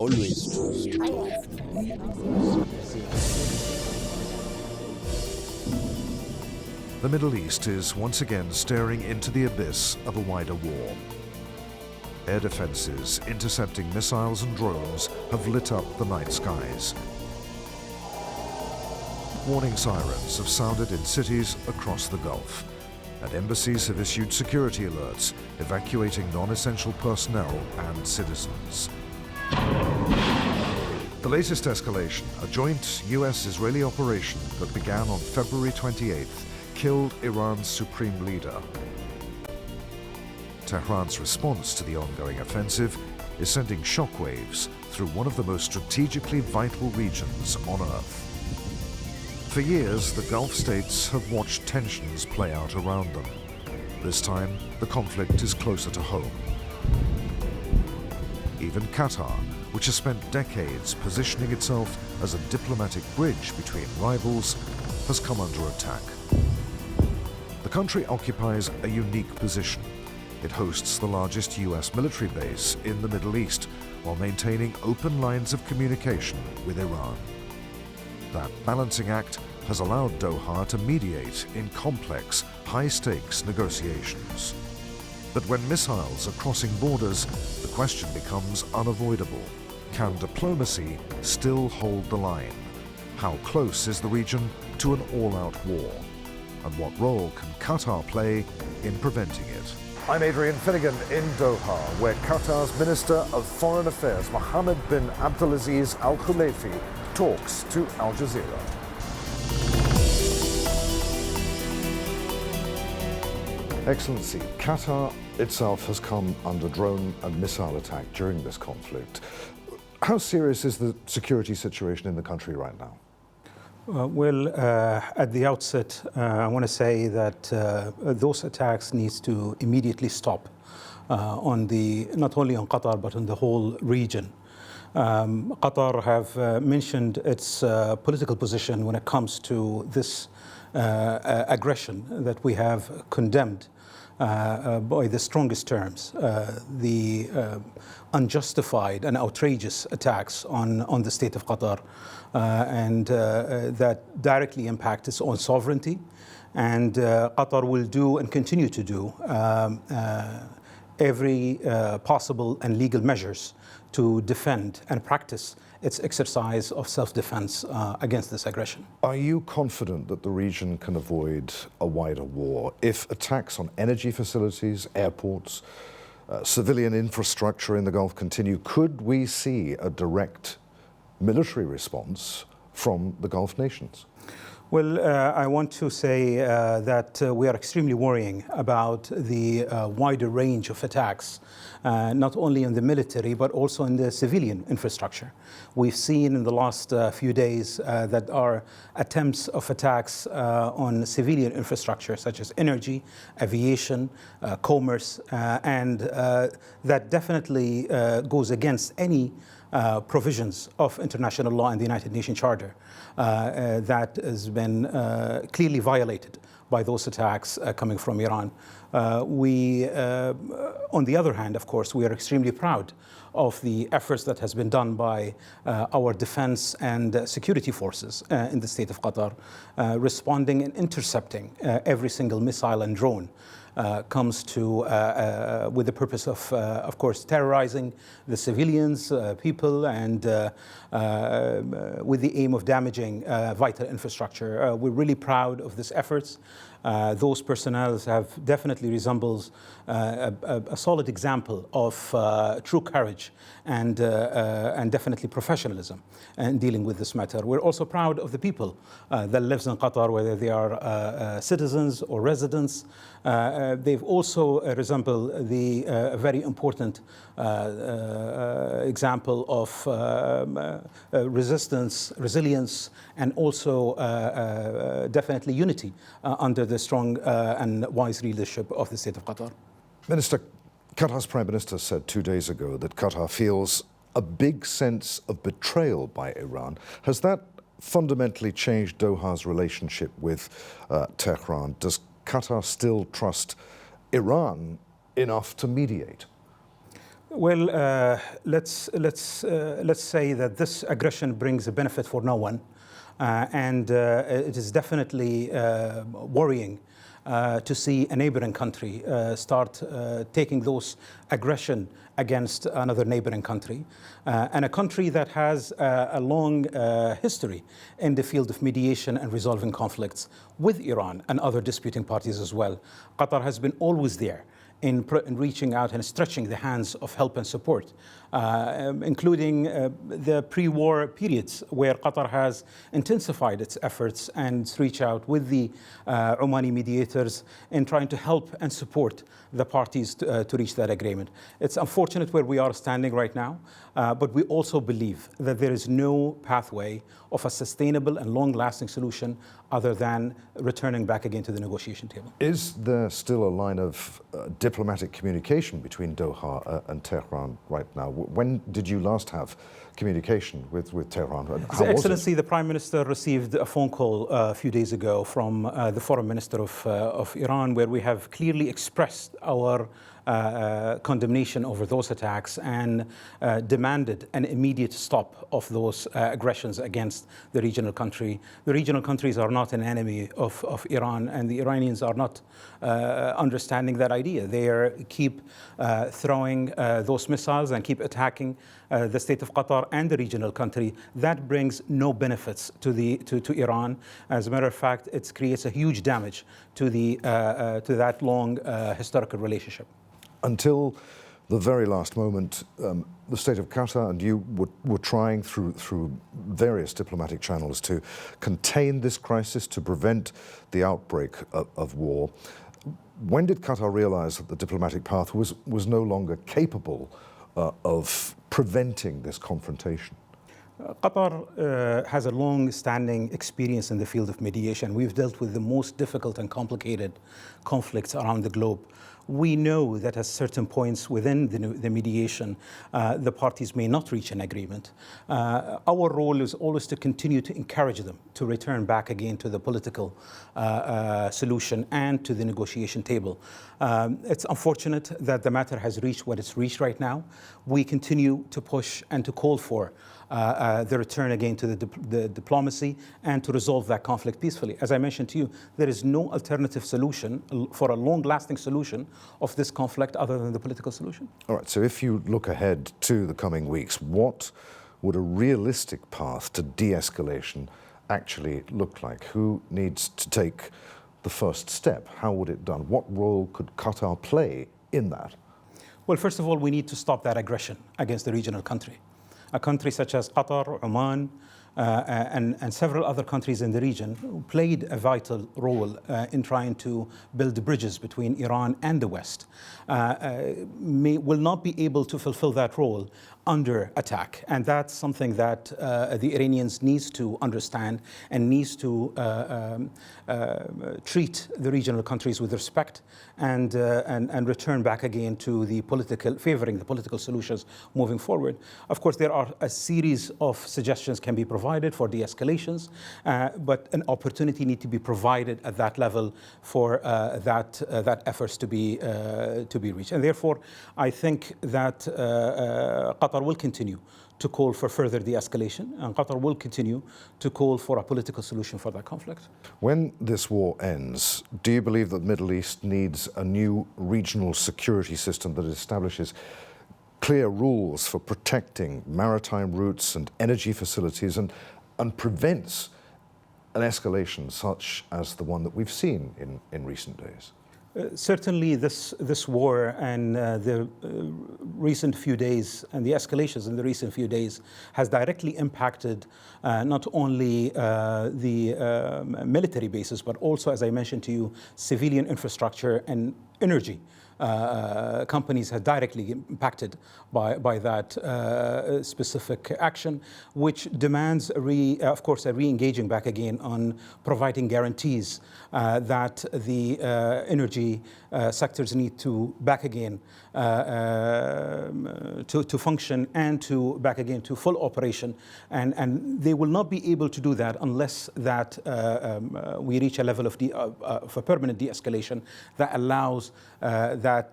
Always choose truth. The Middle East is once again staring into the abyss of a wider war. Air defenses intercepting missiles and drones have lit up the night skies. Warning sirens have sounded in cities across the Gulf, and embassies have issued security alerts evacuating non-essential personnel and citizens. The latest escalation, a joint US-Israeli operation that began on February 28th, killed Iran's supreme leader. Tehran's response to the ongoing offensive is sending shockwaves through one of the most strategically vital regions on Earth. For years, the Gulf states have watched tensions play out around them. This time, the conflict is closer to home. Even Qatar, which has spent decades positioning itself as a diplomatic bridge between rivals, has come under attack. The country occupies a unique position. It hosts the largest US military base in the Middle East, while maintaining open lines of communication with Iran. That balancing act has allowed Doha to mediate in complex, high-stakes negotiations. But when missiles are crossing borders, the question becomes unavoidable. Can diplomacy still hold the line? How close is the region to an all-out war? And what role can Qatar play in preventing it? I'm Adrian Finnegan in Doha, where Qatar's Minister of Foreign Affairs, Mohammed bin Abdulaziz Al Khulaifi, talks to Al Jazeera. Excellency, Qatar itself has come under drone and missile attack during this conflict. How serious is the security situation in the country right now? At the outset, I want to say that those attacks need to immediately stop not only on Qatar, but on the whole region. Qatar have mentioned its political position when it comes to this aggression that we have condemned by the strongest terms, the unjustified and outrageous attacks on the state of Qatar, and that directly impact its own sovereignty. And Qatar will do and continue to do every possible and legal measures to defend and practice its exercise of self-defense against this aggression. Are you confident that the region can avoid a wider war if attacks on energy facilities, airports, civilian infrastructure in the Gulf continue? Could we see a direct military response from the Gulf nations? Well, I want to say that we are extremely worrying about the wider range of attacks, not only in the military, but also in the civilian infrastructure. We've seen in the last few days that there are attempts of attacks on civilian infrastructure, such as energy, aviation, commerce, and that definitely goes against any provisions of international law and the United Nations Charter that has been clearly violated by those attacks coming from Iran. On the other hand, of course, we are extremely proud of the efforts that has been done by our defense and security forces in the state of Qatar, responding and intercepting every single missile and drone comes to with the purpose of course, terrorizing the civilians, people, and with the aim of damaging vital infrastructure. We're really proud of these efforts. Those personnel have definitely resembles a solid example of true courage and definitely professionalism in dealing with this matter. We're also proud of the people that lives in Qatar, whether they are citizens or residents. They've also resemble the very important example of resistance, resilience, and also definitely unity under the strong and wise leadership of the state of Qatar. Minister, Qatar's Prime Minister said 2 days ago that Qatar feels a big sense of betrayal by Iran. Has that fundamentally changed Doha's relationship with Tehran? Does Qatar still trust Iran enough to mediate? Well, let's say that this aggression brings a benefit for no one, and it is definitely worrying to see a neighboring country start taking those aggression against another neighboring country, and a country that has a long history in the field of mediation and resolving conflicts with Iran and other disputing parties as well. Qatar has been always there in reaching out and stretching the hands of help and support, including the pre-war periods where Qatar has intensified its efforts and reach out with the Omani mediators in trying to help and support the parties to reach that agreement. It's unfortunate where we are standing right now, but we also believe that there is no pathway of a sustainable and long-lasting solution other than returning back again to the negotiation table. Is there still a line of diplomatic communication between Doha and Tehran right now? When did you last have communication with Tehran? His Excellency, the Prime Minister received a phone call a few days ago from the Foreign Minister of Iran, where we have clearly expressed our condemnation over those attacks and demanded an immediate stop of those aggressions against the regional country. The regional countries are not an enemy of Iran, and the Iranians are not understanding that idea. They keep throwing those missiles and keep attacking the state of Qatar and the regional country. That brings no benefits to Iran. As a matter of fact, it creates a huge damage to that long historical relationship. Until the very last moment, the state of Qatar and you were trying through various diplomatic channels to contain this crisis, to prevent the outbreak of war. When did Qatar realize that the diplomatic path was no longer capable of preventing this confrontation? Qatar has a long-standing experience in the field of mediation. We've dealt with the most difficult and complicated conflicts around the globe. We know that at certain points within the mediation, the parties may not reach an agreement. Our role is always to continue to encourage them to return back again to the political solution and to the negotiation table. It's unfortunate that the matter has reached what it's reached right now. We continue to push and to call for the return again to the diplomacy and to resolve that conflict peacefully. As I mentioned to you, there is no alternative solution for a long-lasting solution of this conflict other than the political solution. All right, so if you look ahead to the coming weeks, what would a realistic path to de-escalation actually look like? Who needs to take the first step? How would it done? What role could Qatar play in that? Well, first of all, we need to stop that aggression against the regional country. A country such as Qatar, Oman, and several other countries in the region played a vital role in trying to build bridges between Iran and the West, will not be able to fulfill that role under attack. And that's something that the Iranians needs to understand and needs to treat the regional countries with respect and return back again to favoring the political solutions moving forward. Of course, there are a series of suggestions can be provided for de-escalations, but an opportunity needs to be provided at that level for that efforts to be reached. And therefore, I think that Qatar will continue to call for further de-escalation, and Qatar will continue to call for a political solution for that conflict. When this war ends, do you believe that the Middle East needs a new regional security system that establishes clear rules for protecting maritime routes and energy facilities and prevents an escalation such as the one that we've seen in recent days? Certainly this war and the recent few days and the escalations in the recent few days has directly impacted not only the military bases, but also, as I mentioned to you, civilian infrastructure and energy. Companies are directly impacted by that specific action, which demands, of course, a re-engaging back again on providing guarantees that the energy sectors need to back again to function and to back again to full operation. And they will not be able to do that unless that we reach a level of a permanent de-escalation that allows that that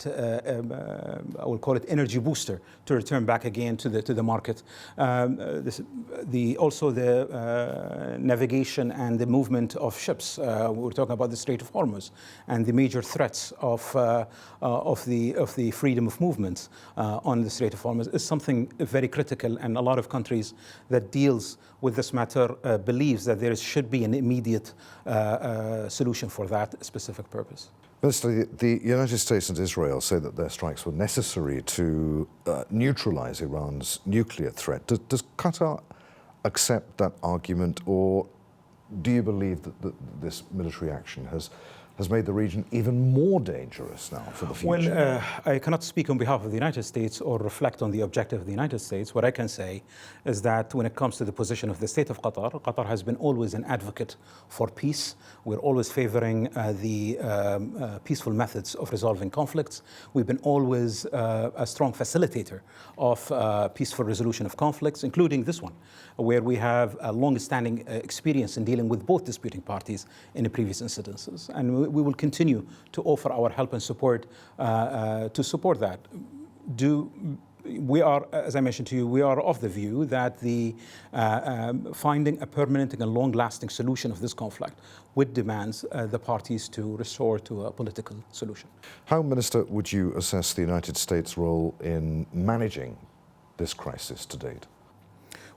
I will call it energy booster to return back again to the market. Also the navigation and the movement of ships. We're talking about the Strait of Hormuz and the major threats of the freedom of movement on the Strait of Hormuz is something very critical, and a lot of countries that deals with this matter believes that there should be an immediate solution for that specific purpose. Minister, the United States and Israel say that their strikes were necessary to neutralize Iran's nuclear threat. Does Qatar accept that argument, or do you believe that this military action has made the region even more dangerous now for the future? Well, I cannot speak on behalf of the United States or reflect on the objective of the United States. What I can say is that when it comes to the position of the state of Qatar, Qatar has been always an advocate for peace. We're always favoring the peaceful methods of resolving conflicts. We've been always a strong facilitator of peaceful resolution of conflicts, including this one, where we have a long-standing experience in dealing with both disputing parties in the previous incidences. And we will continue to offer our help and support to support that. We are, as I mentioned to you, we are of the view that finding a permanent and long-lasting solution of this conflict would demand the parties to restore to a political solution. How, Minister, would you assess the United States' role in managing this crisis to date?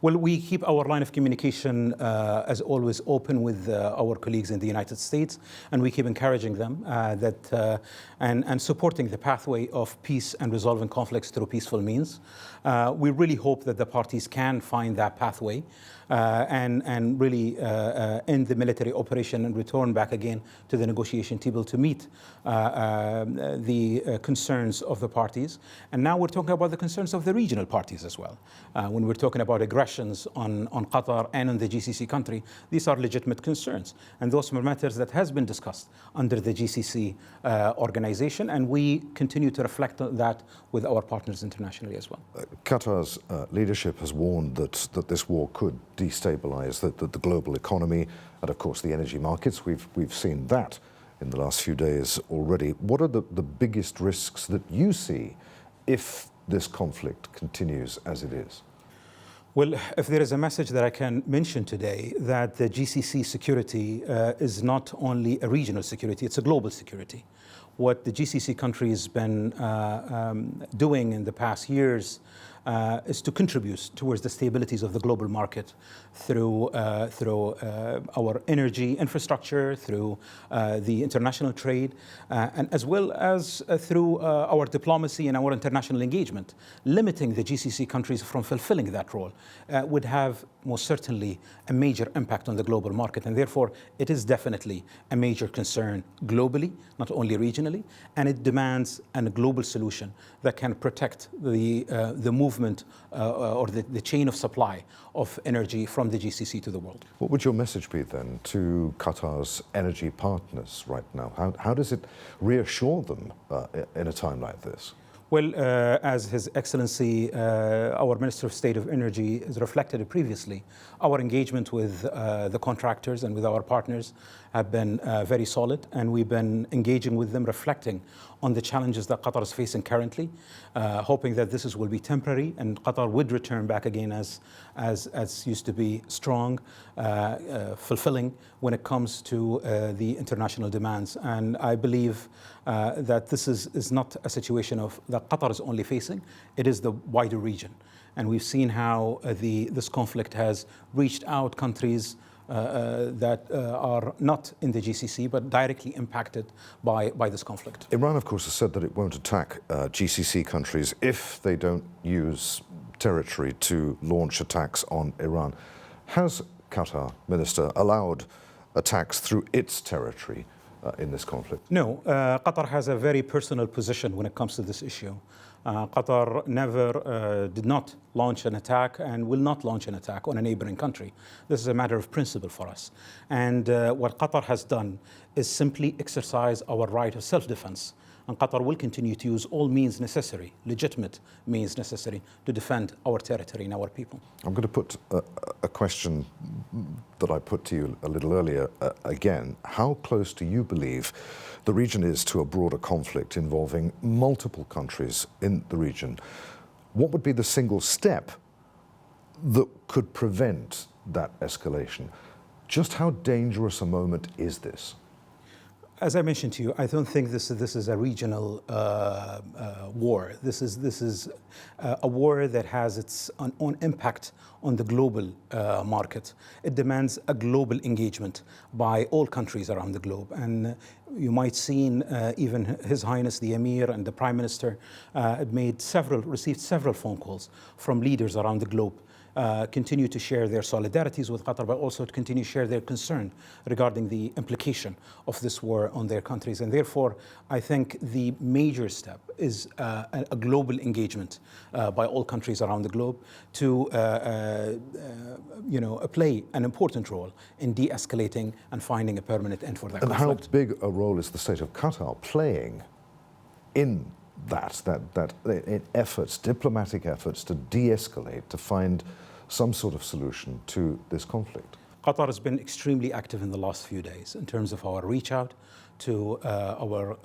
Well, we keep our line of communication, as always, open with our colleagues in the United States, and we keep encouraging them and supporting the pathway of peace and resolving conflicts through peaceful means. We really hope that the parties can find that pathway and really end the military operation and return back again to the negotiation table to meet the concerns of the parties. And now we're talking about the concerns of the regional parties as well. When we're talking about aggressions on Qatar and on the GCC country, these are legitimate concerns. And those are matters that has been discussed under the GCC organization, and we continue to reflect on that with our partners internationally as well. Qatar's leadership has warned that this war could destabilize the global economy and, of course, the energy markets. We've seen that in the last few days already. What are the biggest risks that you see if this conflict continues as it is? Well, if there is a message that I can mention today, that the GCC security is not only a regional security, it's a global security. What the GCC countries been doing in the past years is to contribute towards the stabilities of the global market through our energy infrastructure, through the international trade, and as well as through our diplomacy and our international engagement. Limiting the GCC countries from fulfilling that role would have most certainly a major impact on the global market, and therefore it is definitely a major concern globally, not only regionally, and it demands a global solution that can protect the movement or the chain of supply of energy from the GCC to the world. What would your message be then to Qatar's energy partners right now? How does it reassure them in a time like this? Well, as His Excellency, our Minister of State of Energy has reflected previously, our engagement with the contractors and with our partners have been very solid, and we've been engaging with them, reflecting on the challenges that Qatar is facing currently, hoping that this will be temporary and Qatar would return back again as used to be strong, fulfilling when it comes to the international demands. And I believe that this is not a situation that Qatar is only facing, it is the wider region. And we've seen how this conflict has reached out countries that are not in the GCC but directly impacted by this conflict. Iran, of course, has said that it won't attack GCC countries if they don't use territory to launch attacks on Iran. Has Qatar, Minister, allowed attacks through its territory in this conflict? No, Qatar has a very personal position when it comes to this issue. Qatar never did not launch an attack and will not launch an attack on a neighboring country. This is a matter of principle for us. And what Qatar has done is simply exercise our right of self-defense. And Qatar will continue to use all means necessary, legitimate means necessary, to defend our territory and our people. I'm going to put a question that I put to you a little earlier again. How close do you believe the region is to a broader conflict involving multiple countries in the region? What would be the single step that could prevent that escalation? Just how dangerous a moment is this? As I mentioned to you, I don't think this is a regional war. This is a war that has its own impact on the global market. It demands a global engagement by all countries around the globe. And you might seen even His Highness the Emir and the Prime Minister received several phone calls from leaders around the globe. Continue to share their solidarities with Qatar, but also to continue to share their concern regarding the implication of this war on their countries. And therefore, I think the major step is a global engagement by all countries around the globe to play an important role in de-escalating and finding a permanent end for that conflict. And how big a role is the state of Qatar playing in that efforts, diplomatic efforts to de-escalate, to find some sort of solution to this conflict? Qatar has been extremely active in the last few days in terms of our reach out to our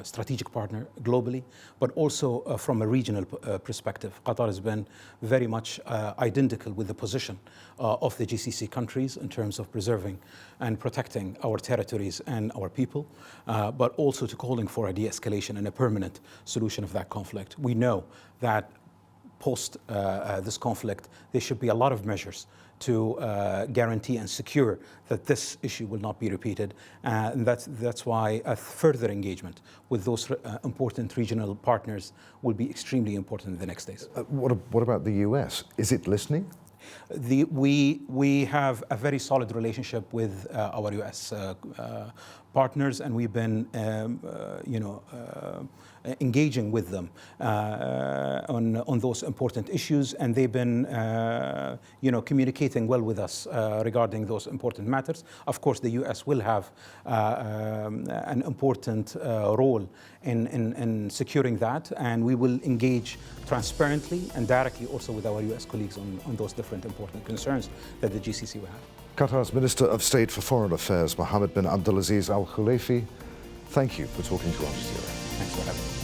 strategic partner globally, but also from a regional perspective. Qatar has been very much identical with the position of the GCC countries in terms of preserving and protecting our territories and our people, but also to calling for a de-escalation and a permanent solution of that conflict. We know that post this conflict, there should be a lot of measures to guarantee and secure that this issue will not be repeated. And that's why a further engagement with those important regional partners will be extremely important in the next days. What about the US? Is it listening? We have a very solid relationship with our US partners, and we've been engaging with them on those important issues, and they've been communicating well with us regarding those important matters. Of course, the US will have an important role in securing that, and we will engage transparently and directly also with our US colleagues on those different important concerns that the GCC will have. Qatar's Minister of State for Foreign Affairs, Mohammed bin Abdulaziz Al Khulaifi, thank you for talking to Al Jazeera. Thanks for having me.